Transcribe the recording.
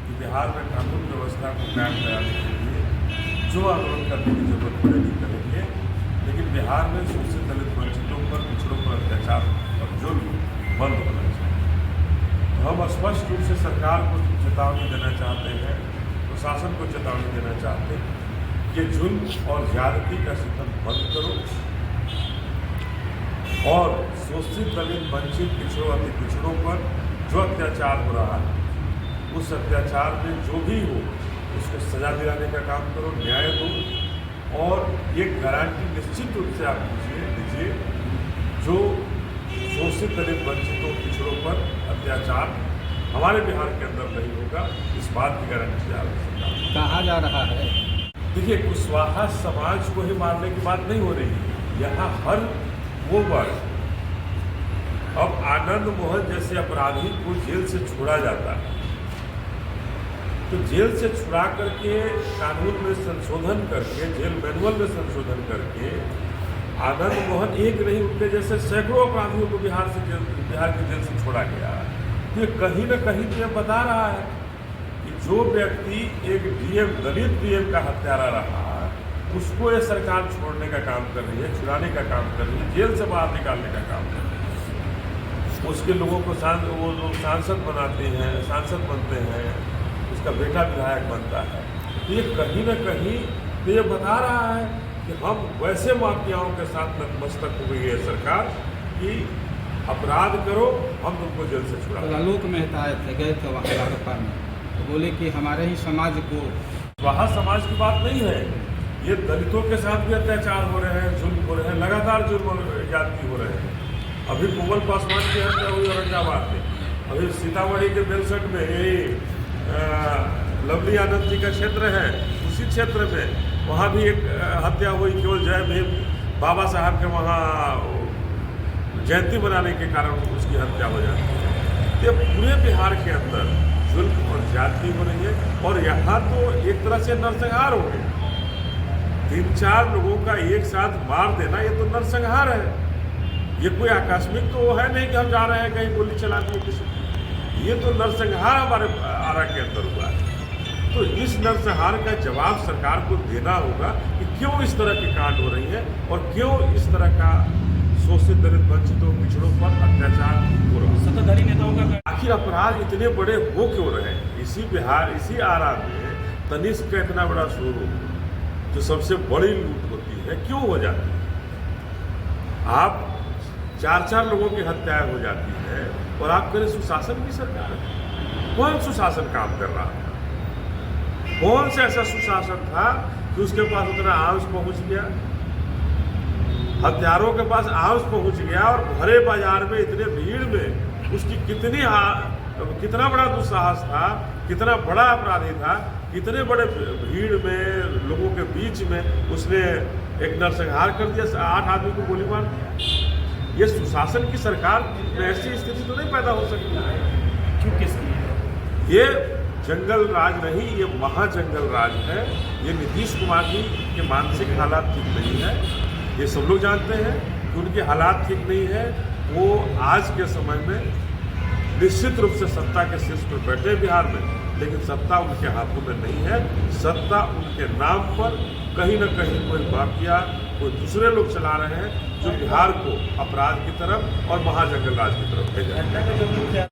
कि बिहार में कानून व्यवस्था को कायम कराने के लिए जो आंदोलन करने की जरूरत पड़ेगी करेंगे, लेकिन बिहार में शोषित दलित वंचितों पर, पिछड़ों पर अत्याचार और जुल्म बंद होना चाहिए। तो हम स्पष्ट रूप से सरकार को चेतावनी देना चाहते हैं, प्रशासन को चेतावनी देना चाहते हैं कि जुल्म और ज्यादती का सितम बंद करो और शोषित दलित वंचित पिछड़ों अति पिछड़ों पर जो अत्याचार हो रहा है उस अत्याचार में जो भी हो उसको सजा दिलाने का काम करो, न्याय दो और एक गारंटी निश्चित रूप से आप दीजिए जो शोषित दलित वंचितों पिछड़ों पर अत्याचार हमारे बिहार के अंदर नहीं होगा, इस बात की गारंटी आवश्यकता। कहा जा रहा है, देखिए, कुशवाहा समाज को ही मारने की बात नहीं हो रही है, यहाँ हर वो वर्ग, अब आनंद मोहन जैसे अपराधी को जेल से छोड़ा जाता है तो जेल से छुड़ा करके कानून में संशोधन करके, जेल मैनुअल में संशोधन करके आनंद मोहन एक नहीं, उनके जैसे सैकड़ों अपराधियों को बिहार के जेल से छोड़ा गया। तो ये कहीं न कहीं तो ये बता रहा है कि जो व्यक्ति एक डीएम, दलित डीएम का हत्यारा रहा, उसको ये सरकार छोड़ने का काम कर रही है, छुड़ाने का काम कर रही है, जेल से बाहर निकालने का काम कर रही है। उसके लोगों को वो लोग सांसद बनाते हैं, सांसद बनते हैं, उसका बेटा विधायक बनता है। तो ये कहीं न कहीं तो ये बता रहा है कि हम वैसे माफियाओं के साथ नतमस्तक हो गई है सरकार कि अपराध करो, हम तुमको जेल से छुड़ा। आलोक मेहता गए थे वहाँ भाजपा में, तो बोले कि हमारे ही समाज को, वहाँ समाज की बात नहीं है, ये दलितों के साथ भी अत्याचार हो रहे हैं, जुल्म हो रहे हैं, लगातार जुल्म ज्यादती हो रहे हैं। अभी कोमल पासवान की हत्या हुई औरंगाबाद में, अभी सीतामढ़ी के बेलसट में यही लवली आनंद जी का क्षेत्र है, उसी क्षेत्र में वहाँ भी एक हत्या हुई केवल जय भीम बाबा साहब के वहाँ जयंती मनाने के कारण उसकी हत्या हो जाती है। ये पूरे बिहार के अंदर जुल्म और ज्यादती हो रही है और यहाँ तो एक तरह से नरसंहार हो गए। 3-4 लोगों का एक साथ मार देना ये तो नरसंहार है, ये कोई आकस्मिक तो है नहीं कि हम जा रहे हैं कहीं गोली चला दी किसी, ये तो नरसंहार हमारे आरा के अंदर हुआ है। तो इस नरसंहार का जवाब सरकार को देना होगा कि क्यों इस तरह की कांड हो रही है और क्यों इस तरह का शोषित दलित वंचितों पिछड़ों पर अत्याचार हो रहा है। सत्ताधारी नेताओं का आखिर अपराध इतने बड़े हो क्यों रहे हैं? इसी बिहार, इसी आरा में तनिष्क का इतना बड़ा शोरूम जो सबसे बड़ी लूट होती है क्यों हो जाती है? आप 4-4 लोगों की हत्याएं हो जाती है और आप करें सुशासन की सरकार है। कौन सुशासन काम कर रहा था? कौन सा ऐसा सुशासन था कि उसके पास उतना आर्म्स पहुंच गया, हथियारों के पास आर्म्स पहुंच गया और भरे बाजार में इतने भीड़ में उसकी कितना बड़ा दुस्साहस था, कितना बड़ा अपराधी था, कितने बड़े भीड़ में लोगों के बीच में उसने एक नरसंहार कर दिया, 8 आदमी को गोली मार दिया। ये सुशासन की सरकार में ऐसी स्थिति तो नहीं पैदा हो सकती। क्यों किसकी? ये जंगल राज नहीं, ये महाजंगल राज है। ये नीतीश कुमार जी के मानसिक हालात ठीक नहीं है, ये सब लोग जानते हैं कि उनके हालात ठीक नहीं है। वो आज के समय में निश्चित रूप से सत्ता के शीर्ष पर बैठे बिहार में, लेकिन सत्ता उनके हाथों में नहीं है। सत्ता उनके नाम पर कहीं न कहीं कोई माफिया, कोई दूसरे लोग चला रहे हैं जो बिहार को अपराध की तरफ और महाजंगल राज की तरफ भेजा है।